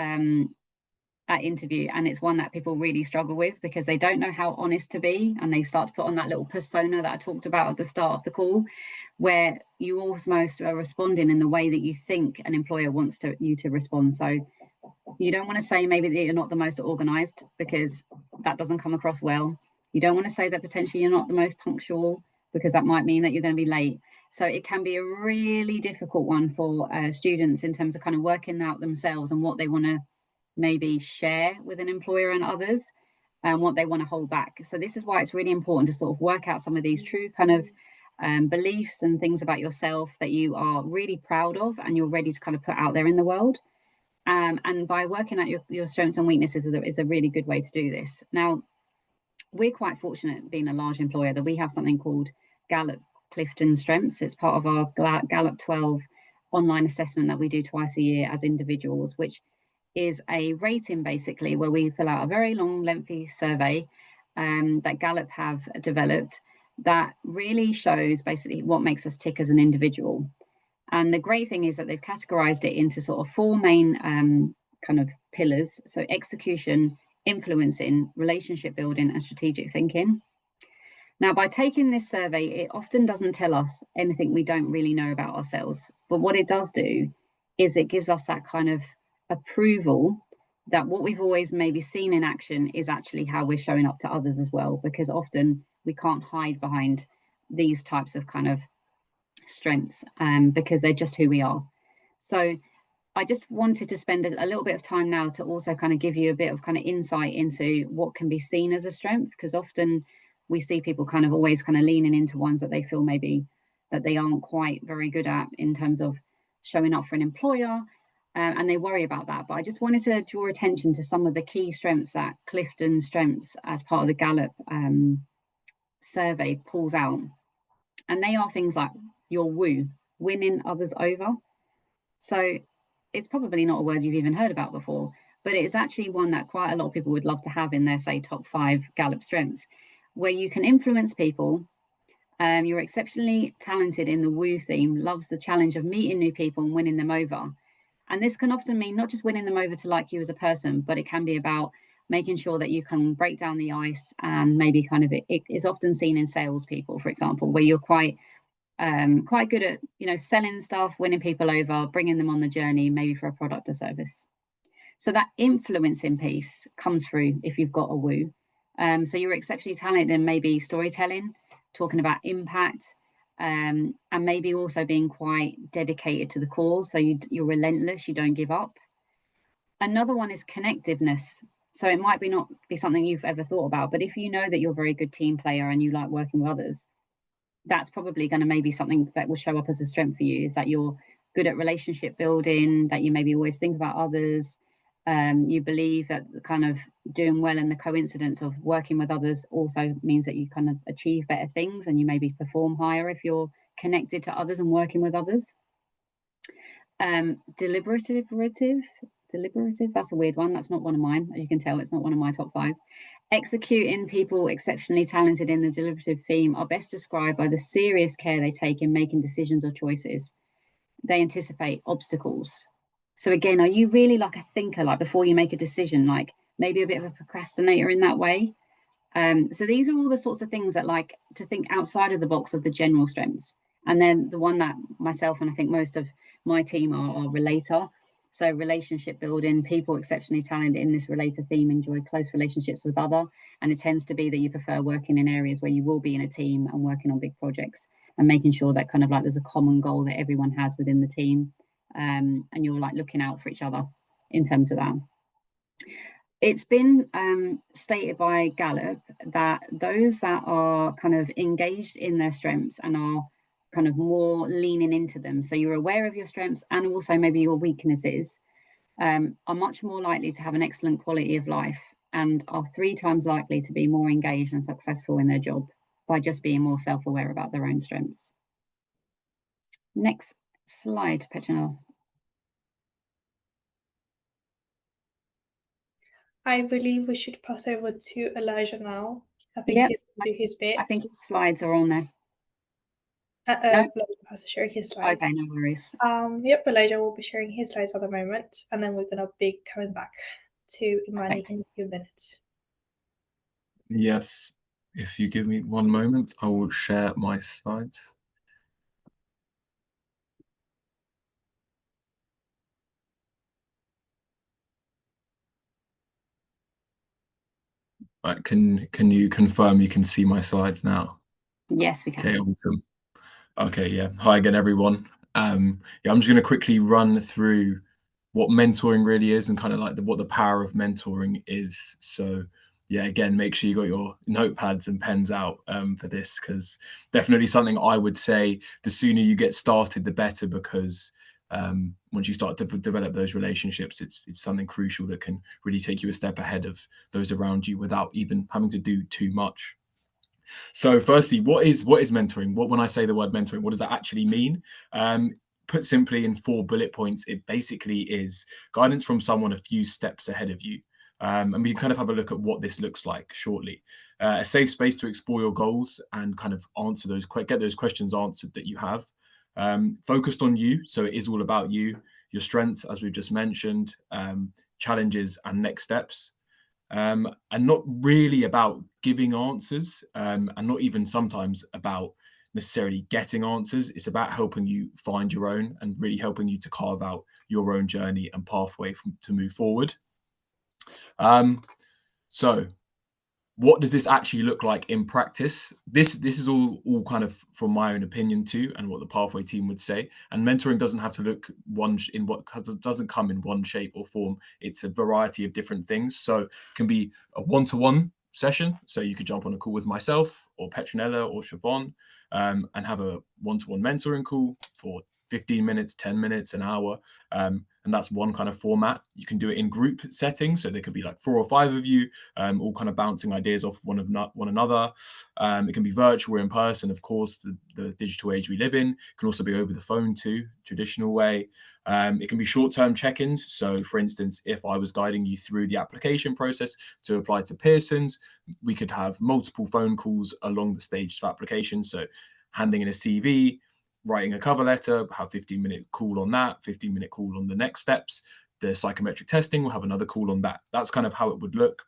at interview, and it's one that people really struggle with because they don't know how honest to be, and they start to put on that little persona that I talked about at the start of the call, where you almost are responding in the way that you think an employer wants you to respond. So you don't want to say maybe that you're not the most organized, because that doesn't come across well. You don't want to say that potentially you're not the most punctual, because that might mean that you're going to be late. So it can be a really difficult one for students in terms of kind of working out themselves and what they want to maybe share with an employer and others, and what they want to hold back. So this is why it's really important to sort of work out some of these true kind of beliefs and things about yourself that you are really proud of and you're ready to kind of put out there in the world. And by working out your strengths and weaknesses is a really good way to do this. Now, we're quite fortunate being a large employer that we have something called Gallup Clifton Strengths. It's part of our Gallup 12 online assessment that we do twice a year as individuals, which is a rating basically where we fill out a very long, lengthy survey that Gallup have developed that really shows basically what makes us tick as an individual. And the great thing is that they've categorized it into sort of four main kind of pillars. So execution, influencing, relationship building, and strategic thinking. Now, by taking this survey, it often doesn't tell us anything we don't really know about ourselves. But what it does do is it gives us that kind of approval that what we've always maybe seen in action is actually how we're showing up to others as well, because often we can't hide behind these types of kind of strengths because they're just who we are. So I just wanted to spend a little bit of time now to also kind of give you a bit of kind of insight into what can be seen as a strength, because often we see people kind of always kind of leaning into ones that they feel maybe that they aren't quite very good at in terms of showing up for an employer, and they worry about that. But I just wanted to draw attention to some of the key strengths that Clifton Strengths, as part of the Gallup survey, pulls out. And they are things like your woo, winning others over. So it's probably not a word you've even heard about before, but it's actually one that quite a lot of people would love to have in their, say, top 5 Gallup strengths, where you can influence people. You're exceptionally talented in the woo theme, loves the challenge of meeting new people and winning them over. And this can often mean not just winning them over to like you as a person, but it can be about making sure that you can break down the ice. And maybe kind of it is often seen in salespeople, for example, where you're quite good at, selling stuff, winning people over, bringing them on the journey, maybe for a product or service. So that influencing piece comes through if you've got a woo. So you're exceptionally talented in maybe storytelling, talking about impact, and maybe also being quite dedicated to the cause. So you're relentless, you don't give up. Another one is connectiveness. So it might not be something you've ever thought about, but if you know that you're a very good team player and you like working with others, that's probably going to maybe something that will show up as a strength for you, is that you're good at relationship building, that you maybe always think about others. You believe that kind of doing well in the coincidence of working with others also means that you kind of achieve better things, and you maybe perform higher if you're connected to others and working with others. Deliberative, that's a weird one. That's not one of mine. As you can tell, it's not one of my top 5. Executing people exceptionally talented in the deliberative theme are best described by the serious care they take in making decisions or choices. They anticipate obstacles. So again, are you really like a thinker, like before you make a decision, like maybe a bit of a procrastinator in that way? So these are all the sorts of things that like to think outside of the box of the general strengths. And then the one that myself and I think most of my team are relator. So relationship building, people exceptionally talented in this relator theme enjoy close relationships with other. And it tends to be that you prefer working in areas where you will be in a team and working on big projects and making sure that kind of like there's a common goal that everyone has within the team. And you're like looking out for each other in terms of that. It's been stated by Gallup that those that are kind of engaged in their strengths and are kind of more leaning into them, so you're aware of your strengths and also maybe your weaknesses, are much more likely to have an excellent quality of life and are 3 times likely to be more engaged and successful in their job by just being more self-aware about their own strengths. Next slide, Petronella. I believe we should pass over to Elijah now. I think he's going to do his bit. I think his slides are on there. No? Elijah has to share his slides. Okay, no worries. Yep, Elijah will be sharing his slides at the moment, and then we're going to be coming back to Imani Perfect. in a few minutes. Yes. If you give me one moment, I will share my slides. Right, can you confirm you can see my slides now? Yes, we can. Okay, awesome. Okay, yeah. Hi again, everyone. Yeah, I'm just going to quickly run through what mentoring really is and kind of like what the power of mentoring is. So, yeah, again, make sure you got your notepads and pens out for this, because definitely something I would say the sooner you get started, the better, because once you start to develop those relationships, it's something crucial that can really take you a step ahead of those around you without even having to do too much. So, firstly, what is mentoring? When I say the word mentoring, what does that actually mean? Put simply in 4 bullet points, it basically is guidance from someone a few steps ahead of you. And we can kind of have a look at what this looks like shortly. A safe space to explore your goals and kind of answer those, get those questions answered that you have. Focused on you, so it is all about you, your strengths, as we've just mentioned, challenges and next steps. And not really about giving answers, and not even sometimes about necessarily getting answers. It's about helping you find your own and really helping you to carve out your own journey and pathway to move forward. So what does this actually look like in practice? This is all kind of from my own opinion too, and what the pathway team would say. And mentoring doesn't have to look doesn't come in one shape or form. It's a variety of different things. So it can be a one-to-one session. So you could jump on a call with myself or Petronella or Siobhan, and have a one-to-one mentoring call for 15 minutes, 10 minutes, an hour. And that's one kind of format. You can do it in group settings. So there could be like 4 or 5 of you, all kind of bouncing ideas off one another. It can be virtual or in person, of course, the digital age we live in. It can also be over the phone too, traditional way. It can be short-term check-ins. So, for instance, if I was guiding you through the application process to apply to Pearson's, we could have multiple phone calls along the stage of application. So, handing in a CV, writing a cover letter, have 15-minute call on that, 15-minute call on the next steps. The psychometric testing, we'll have another call on that. That's kind of how it would look.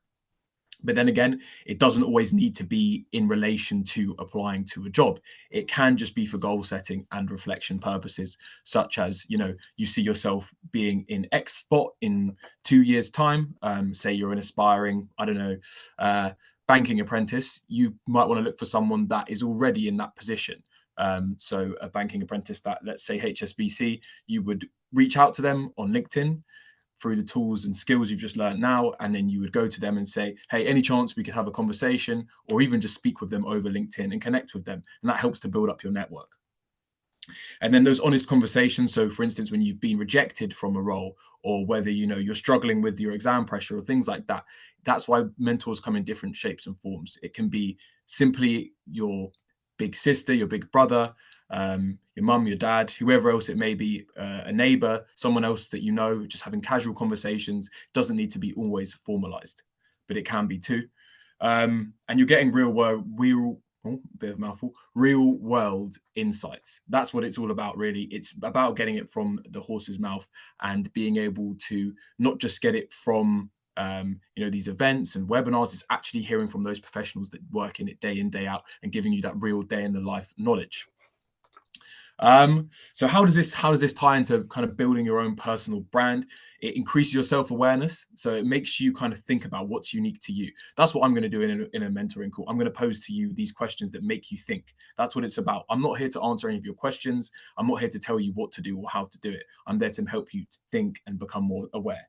But then again, it doesn't always need to be in relation to applying to a job. It can just be for goal setting and reflection purposes, such as, you see yourself being in X spot in 2 years' time. Say you're an aspiring, I don't know, banking apprentice. You might want to look for someone that is already in that position. So a banking apprentice that, let's say HSBC, you would reach out to them on LinkedIn through the tools and skills you've just learned now, and then you would go to them and say, hey, any chance we could have a conversation, or even just speak with them over LinkedIn and connect with them. And that helps to build up your network. And then those honest conversations. So for instance, when you've been rejected from a role, or whether you're struggling with your exam pressure or things like that, that's why mentors come in different shapes and forms. It can be simply your big sister, your big brother, your mum, your dad, whoever else it may be, a neighbor, someone else that just having casual conversations. It doesn't need to be always formalized, but it can be too. And you're getting bit of a mouthful, real world insights. That's what it's all about, really. It's about getting it from the horse's mouth and being able to not just get it from these events and webinars. It's actually hearing from those professionals that work in it day in, day out, and giving you that real day in the life knowledge. So how does this tie into kind of building your own personal brand? It increases your self-awareness, so it makes you kind of think about what's unique to you. That's what I'm going to do in a mentoring call. I'm going to pose to you these questions that make you think. That's what it's about. I'm not here to answer any of your questions. I'm not here to tell you what to do or how to do it. I'm there to help you to think and become more aware.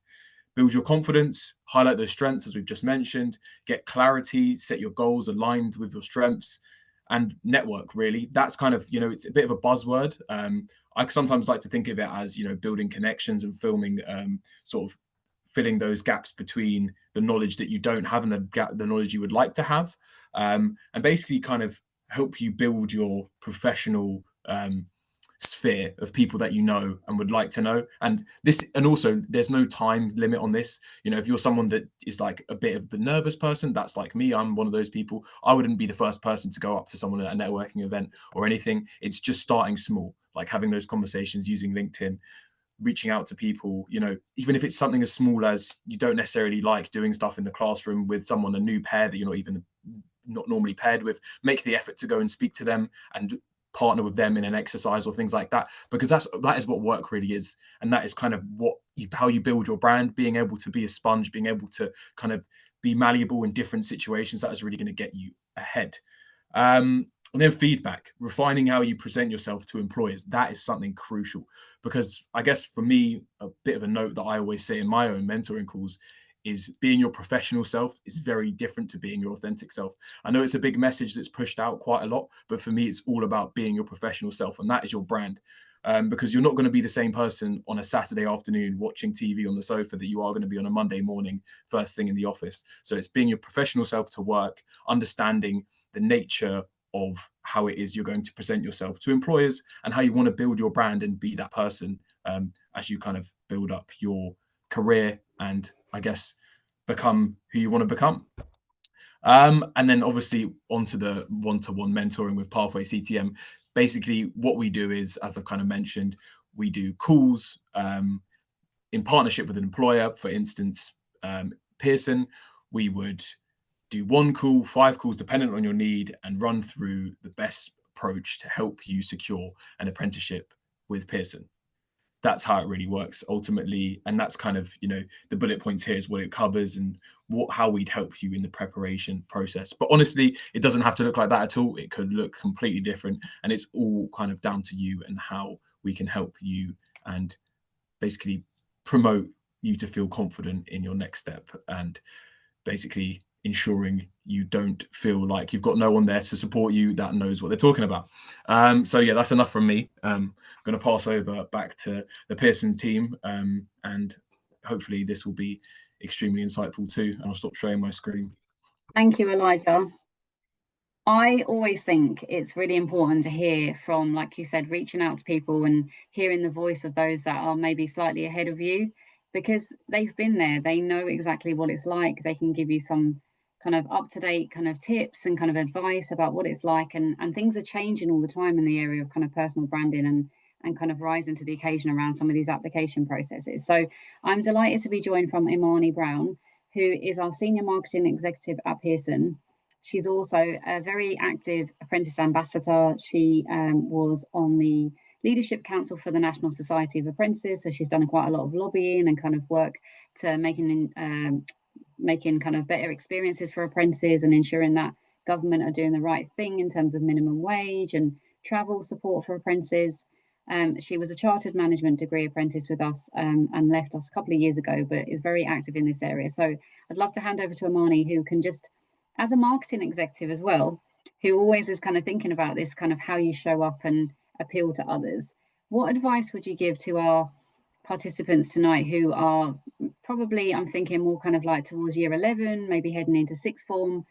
Build your confidence, highlight those strengths, as we've just mentioned, get clarity, set your goals aligned with your strengths, and network. Really, that's kind of, it's a bit of a buzzword. I sometimes like to think of it as, building connections and sort of filling those gaps between the knowledge that you don't have and the knowledge you would like to have, and basically kind of help you build your professional sphere of people that you know and would like to know. And also there's no time limit on this. If you're someone that is like a bit of a nervous person, that's like me, I'm one of those people. I wouldn't be the first person to go up to someone at a networking event or anything. It's just starting small, like having those conversations using LinkedIn. reaching out to people, even if it's something as small as you don't necessarily like doing stuff in the classroom with someone, a new pair that you're not normally paired with, make the effort to go and speak to them and partner with them in an exercise or things like that, because that is what work really is. And that is kind of how you build your brand, being able to be a sponge, being able to kind of be malleable in different situations. That is really going to get you ahead. And then feedback, refining how you present yourself to employers. That is something crucial, because I guess for me, a bit of a note that I always say in my own mentoring calls is being your professional self is very different to being your authentic self. I know it's a big message that's pushed out quite a lot, but for me, it's all about being your professional self, and that is your brand. Because you're not going to be the same person on a Saturday afternoon watching TV on the sofa that you are going to be on a Monday morning, first thing in the office. So it's being your professional self to work, understanding the nature of how it is you're going to present yourself to employers and how you want to build your brand and be that person as you kind of build up your career and, I guess, become who you want to become. And then obviously onto the one-to-one mentoring with Pathway CTM. Basically, what we do is, as I've kind of mentioned, we do calls in partnership with an employer. For instance, Pearson, we would do 1 call, 5 calls, dependent on your need, and run through the best approach to help you secure an apprenticeship with Pearson. That's how it really works ultimately. And that's kind of, the bullet points here is what it covers and how we'd help you in the preparation process. But honestly, it doesn't have to look like that at all. It could look completely different. And it's all kind of down to you and how we can help you and basically promote you to feel confident in your next step, and basically ensuring you don't feel like you've got no one there to support you that knows what they're talking about. So yeah, that's enough from me. I'm going to pass over back to the Pearson team, and hopefully this will be extremely insightful too. And I'll stop showing my screen. Thank you, Elijah. I always think it's really important to hear from, like you said, reaching out to people and hearing the voice of those that are maybe slightly ahead of you, because they've been there, they know exactly what it's like. They can give you some kind of up-to-date kind of tips and kind of advice about what it's like, and things are changing all the time in the area of kind of personal branding and kind of rising to the occasion around some of these application processes. So I'm delighted to be joined from Imani Brown, who is our Senior Marketing Executive at Pearson. She's also a very active apprentice ambassador. She was on the Leadership Council for the National Society of Apprentices, so she's done quite a lot of lobbying and kind of work to making kind of better experiences for apprentices and ensuring that government are doing the right thing in terms of minimum wage and travel support for apprentices. She was a chartered management degree apprentice with us and left us a couple of years ago, but is very active in this area. So I'd love to hand over to Imani, who can just, as a marketing executive as well, who always is kind of thinking about this, kind of how you show up and appeal to others. What advice would you give to our participants tonight who are probably, I'm thinking, more kind of like towards year 11, maybe heading into sixth form,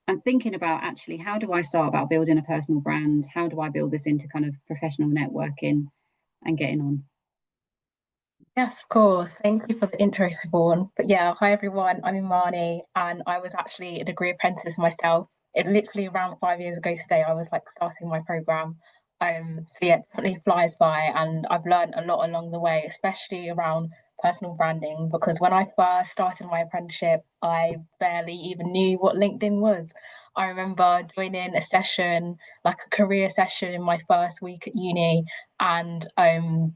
and thinking about actually, how do I start about building a personal brand? How do I build this into kind of professional networking and getting on? Yes, of course. Thank you for the intro, Siobhan. But yeah, hi everyone. I'm Imani, and I was actually a degree apprentice myself. It literally around 5 years ago today, I was like starting my program. So yeah, it definitely flies by, and I've learned a lot along the way, especially around personal branding. Because when I first started my apprenticeship, I barely even knew what LinkedIn was. I remember joining a session, like a career session, in my first week at uni, and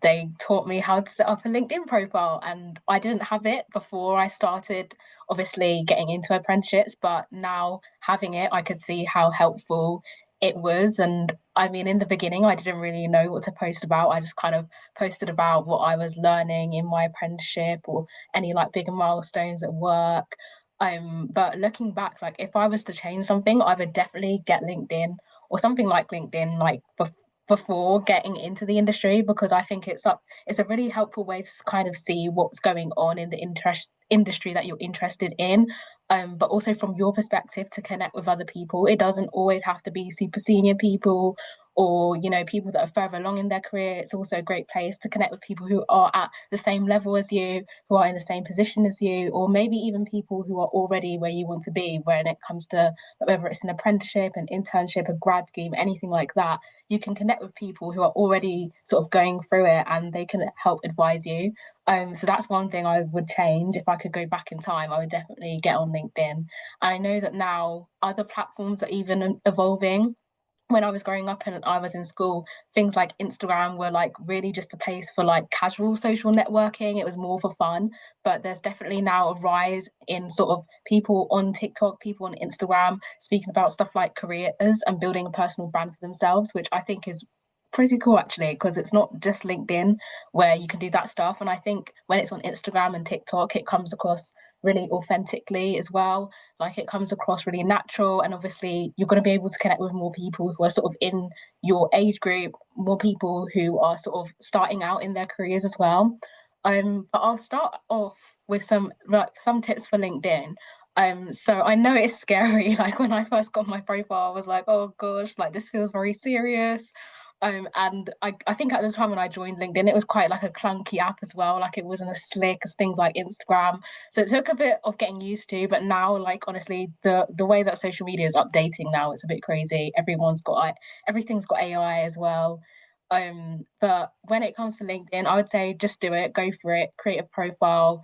they taught me how to set up a LinkedIn profile, and I didn't have it before I started obviously getting into apprenticeships, but now having it, I could see how helpful it was. And I mean, in the beginning I didn't really know what to post about. I just kind of posted about what I was learning in my apprenticeship or any like bigger milestones at work. But looking back, like if I was to change something, I would definitely get LinkedIn or something like LinkedIn like before getting into the industry, because I think it's a really helpful way to kind of see what's going on in the industry that you're interested in, but also from your perspective to connect with other people. It doesn't always have to be super senior people or, you know, people that are further along in their career. It's also a great place to connect with people who are at the same level as you, who are in the same position as you, or maybe even people who are already where you want to be when it comes to whether it's an apprenticeship, an internship, a grad scheme, anything like that. You can connect with people who are already sort of going through it, and they can help advise you. So that's one thing I would change. If I could go back in time, I would definitely get on LinkedIn. I know that now other platforms are even evolving. When I was growing up and I was in school, things like Instagram were like really just a place for like casual social networking. It was more for fun. But there's definitely now a rise in sort of people on TikTok, people on Instagram speaking about stuff like careers and building a personal brand for themselves, which I think is pretty cool actually, because it's not just LinkedIn where you can do that stuff. And I think when it's on Instagram and TikTok, it comes across really authentically as well. Like it comes across really natural, and obviously you're going to be able to connect with more people who are sort of in your age group, more people who are sort of starting out in their careers as well. But I'll start off with some tips for LinkedIn. So I know it's scary. Like when I first got my profile, I was like, oh gosh, like this feels very serious. And I think at the time when I joined LinkedIn, it was quite like a clunky app as well. Like it wasn't as slick as things like Instagram. So it took a bit of getting used to, but now, like honestly, the way that social media is updating now, it's a bit crazy. Everything's got AI as well. But when it comes to LinkedIn, I would say just do it, go for it, create a profile,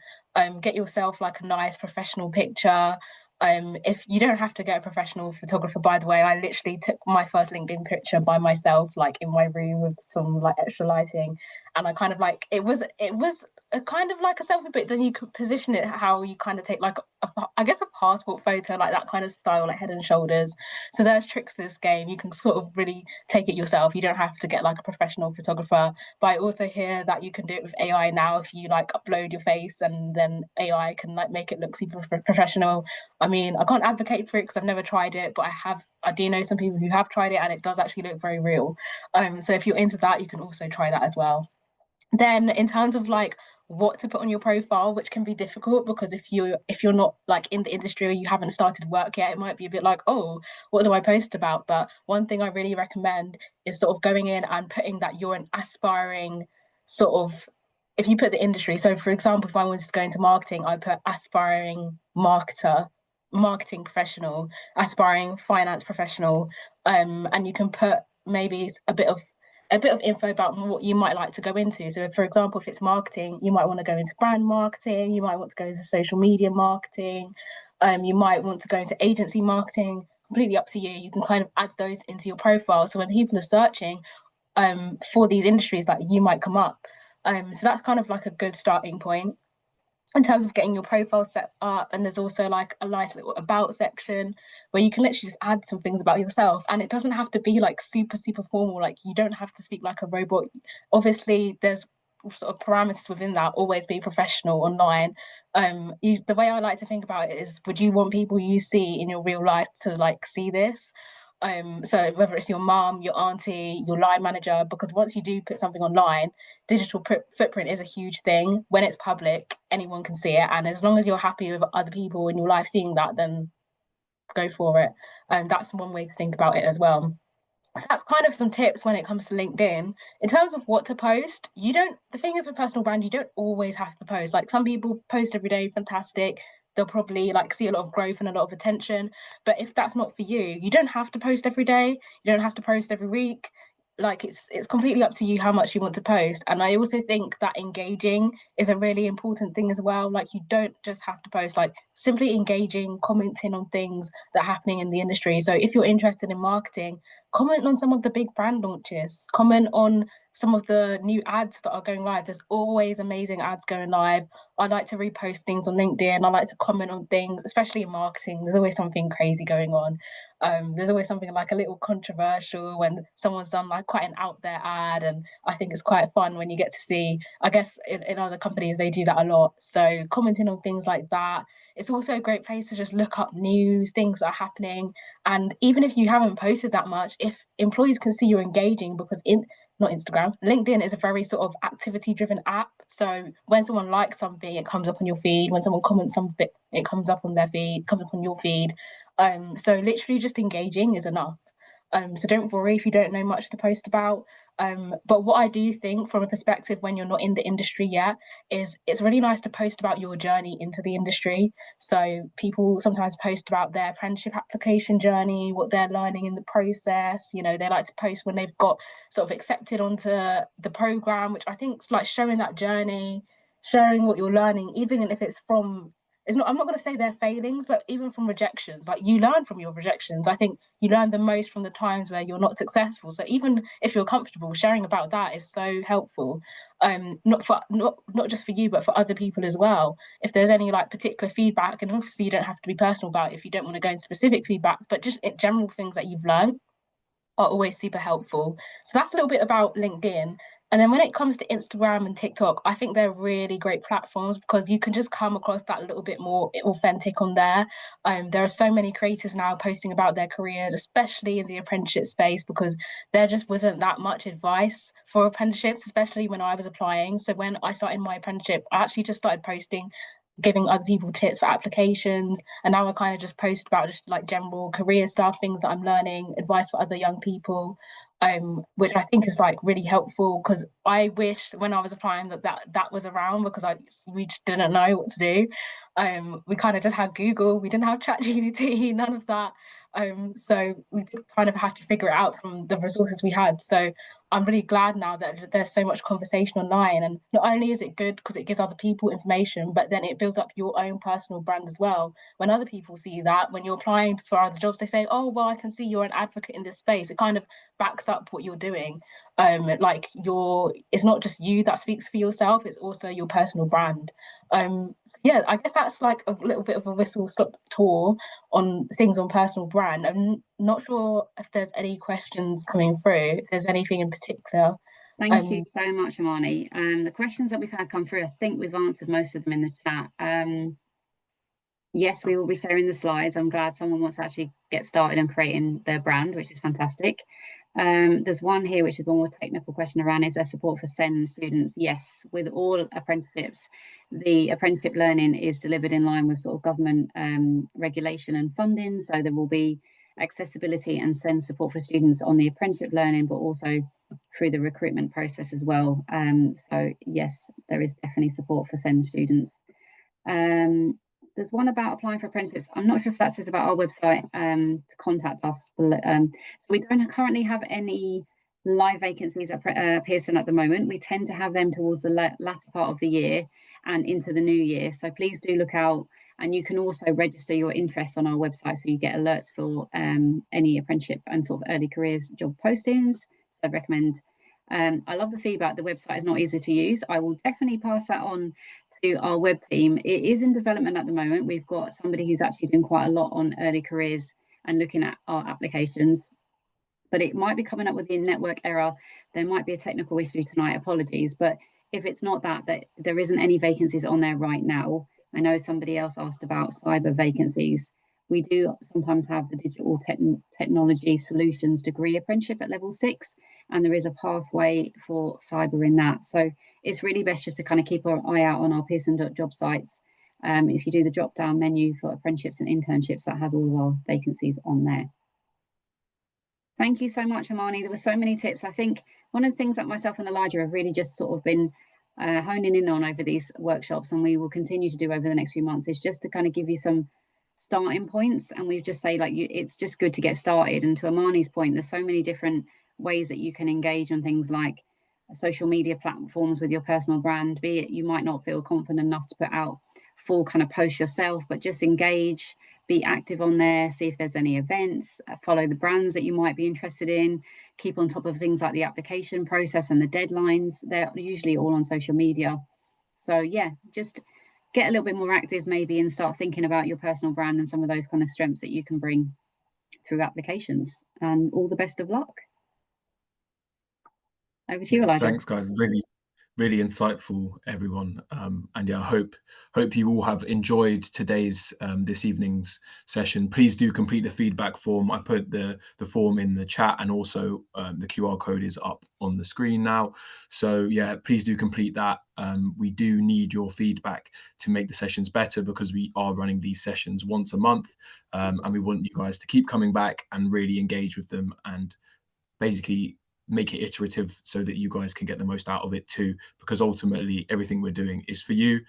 get yourself like a nice professional picture. If you don't have to get a professional photographer, by the way, I literally took my first LinkedIn picture by myself, like in my room with some like extra lighting, and I kind of like it was a kind of like a selfie, but then you could position it how you kind of take like I guess a passport photo, like that kind of style, like head and shoulders. So there's tricks to this game. You can sort of really take it yourself. You don't have to get like a professional photographer. But I also hear that you can do it with AI now. If you like upload your face and then AI can like make it look super professional. I mean, I can't advocate for it because I've never tried it, but I do know some people who have tried it and it does actually look very real. So if you're into that, you can also try that as well. Then in terms of like what to put on your profile, which can be difficult because if you're not like in the industry or you haven't started work yet, it might be a bit like, oh, what do I post about? But one thing I really recommend is sort of going in and putting that you're an aspiring sort of, if you put the industry, so for example, if I wanted to go into marketing, I put aspiring marketer, marketing professional, aspiring finance professional, and you can put maybe a bit of info about what you might like to go into. So, for example, if it's marketing, you might want to go into brand marketing, you might want to go into social media marketing, you might want to go into agency marketing, completely up to you. You can kind of add those into your profile. So when people are searching for these industries, like you might come up. So that's kind of like a good starting point in terms of getting your profile set up. And there's also like a nice little about section where you can literally just add some things about yourself, and it doesn't have to be like super formal. Like you don't have to speak like a robot. Obviously there's sort of parameters within that. Always be professional online. The way I like to think about it is, would you want people you see in your real life to like see this? So whether it's your mom, your auntie, your line manager, because once you do put something online, digital footprint is a huge thing. When it's public, anyone can see it, and as long as you're happy with other people in your life seeing that, then go for it. And that's one way to think about it as well. That's kind of some tips when it comes to LinkedIn. In terms of what to post, the thing is with personal brand, you don't always have to post. Like some people post every day, fantastic. They'll probably like see a lot of growth and a lot of attention. But if that's not for you, you don't have to post every day. You don't have to post every week. Like it's completely up to you how much you want to post. And I also think that engaging is a really important thing as well. Like you don't just have to post, like simply engaging, commenting on things that are happening in the industry. So if you're interested in marketing, comment on some of the big brand launches, comment on some of the new ads that are going live. There's always amazing ads going live. I like to repost things on LinkedIn. I like to comment on things, especially in marketing. There's always something crazy going on. There's always something like a little controversial when someone's done like quite an out there ad, and I think it's quite fun when you get to see, I guess in other companies they do that a lot. So commenting on things like that. It's also a great place to just look up news, things that are happening. And even if you haven't posted that much, if employees can see you're engaging, because not Instagram, LinkedIn is a very sort of activity driven app. So when someone likes something, it comes up on your feed. When someone comments something, it comes up on their feed, comes up on your feed. So literally just engaging is enough. So don't worry if you don't know much to post about. But what I do think from a perspective when you're not in the industry yet is it's really nice to post about your journey into the industry. So people sometimes post about their apprenticeship application journey, what they're learning in the process. You know, they like to post when they've got sort of accepted onto the program, which I think is like showing that journey, sharing what you're learning, even if it's from it's not I'm not going to say they're failings, but even from rejections, like you learn from your rejections. I think you learn the most from the times where you're not successful. So even if you're comfortable, sharing about that is so helpful. Not just for you, but for other people as well. If there's any like particular feedback, and obviously you don't have to be personal about it if you don't want to go into specific feedback, but just general things that you've learned are always super helpful. So that's a little bit about LinkedIn. And then when it comes to Instagram and TikTok, I think they're really great platforms because you can just come across that a little bit more authentic on there. There are so many creators now posting about their careers, especially in the apprenticeship space, because there just wasn't that much advice for apprenticeships, especially when I was applying. So when I started my apprenticeship, I actually just started posting, giving other people tips for applications, and now I kind of just post about just like general career stuff, things that I'm learning, advice for other young people, which I think is like really helpful because I wish when I was applying that was around because we just didn't know what to do. We kind of just had Google, we didn't have ChatGPT, none of that. So we just kind of had to figure it out from the resources we had. So I'm really glad now that there's so much conversation online, and not only is it good because it gives other people information, but then it builds up your own personal brand as well. When other people see that, when you're applying for other jobs, they say, "Oh, well, I can see you're an advocate in this space." It kind of backs up what you're doing. It's not just you that speaks for yourself; it's also your personal brand. Yeah, I guess that's like a little bit of a whistle stop tour on things on personal brand. I'm not sure if there's any questions coming through, if there's anything in particular. Thank you so much, Amani. The questions that we've had come through, I think we've answered most of them in the chat. Yes, we will be sharing the slides. I'm glad someone wants to actually get started on creating their brand, which is fantastic. There's one here, which is one more technical question around, is there support for SEND students? Yes, with all apprenticeships, the apprenticeship learning is delivered in line with sort of government regulation and funding. So there will be accessibility and SEND support for students on the apprenticeship learning, but also through the recruitment process as well. So yes, there is definitely support for SEND students. There's one about applying for apprenticeships. I'm not sure if that says about our website to contact us. So we don't currently have any live vacancies at Pearson at the moment. We tend to have them towards the latter part of the year and into the new year. So please do look out, and you can also register your interest on our website so you get alerts for any apprenticeship and sort of early careers job postings. So I recommend. I love the feedback. The website is not easy to use. I will definitely pass that on to our web team. It is in development at the moment. We've got somebody who's actually doing quite a lot on early careers and looking at our applications, but it might be coming up with the network error. There might be a technical issue tonight, apologies, but if it's not that there isn't any vacancies on there right now. I know somebody else asked about cyber vacancies. We do sometimes have the digital technology solutions degree apprenticeship at level 6, and there is a pathway for cyber in that. So it's really best just to kind of keep an eye out on our Pearson.job sites. If you do the drop down menu for apprenticeships and internships, that has all of our vacancies on there. Thank you so much, Amani. There were so many tips. I think one of the things that myself and Elijah have really just sort of been honing in on over these workshops, and we will continue to do over the next few months, is just to kind of give you some starting points. And we just say, like, it's just good to get started. And to Amani's point, there's so many different ways that you can engage on things like social media platforms with your personal brand, be it you might not feel confident enough to put out full kind of post yourself, but just engage, be active on there, see if there's any events, follow the brands that you might be interested in, keep on top of things like the application process and the deadlines. They're usually all on social media. So yeah, just get a little bit more active maybe and start thinking about your personal brand and some of those kind of strengths that you can bring through applications. And all the best of luck. Over to you, Elijah. Thanks, guys. really insightful, everyone. And yeah, I hope you all have enjoyed today's this evening's session. Please do complete the feedback form. I put the form in the chat, and also the QR code is up on the screen now. So yeah, please do complete that. We do need your feedback to make the sessions better, because we are running these sessions once a month, and we want you guys to keep coming back and really engage with them, and basically make it iterative so that you guys can get the most out of it too, because ultimately everything we're doing is for you.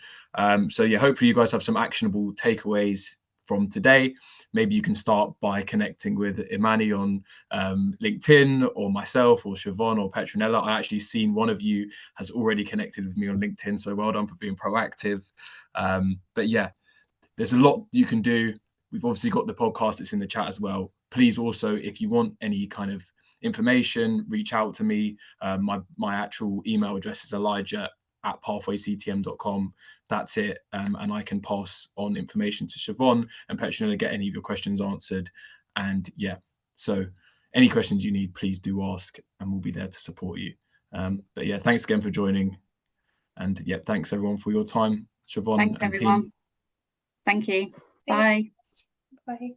So yeah, hopefully you guys have some actionable takeaways from today. Maybe you can start by connecting with Imani on LinkedIn, or myself, or Siobhan, or Petronella. I actually seen one of you has already connected with me on LinkedIn, so well done for being proactive. But yeah, there's a lot you can do. We've obviously got the podcast that's in the chat as well. Please also, if you want any kind of information, reach out to me. My actual email address is elijah@pathwayctm.com. That's it. And I can pass on information to Siobhan and Petronella, get any of your questions answered. And yeah, so any questions you need, please do ask, and we'll be there to support you. But yeah, thanks again for joining. And yeah, thanks everyone for your time. Siobhan Thanks, and everyone. team. Thank you. Bye. Bye.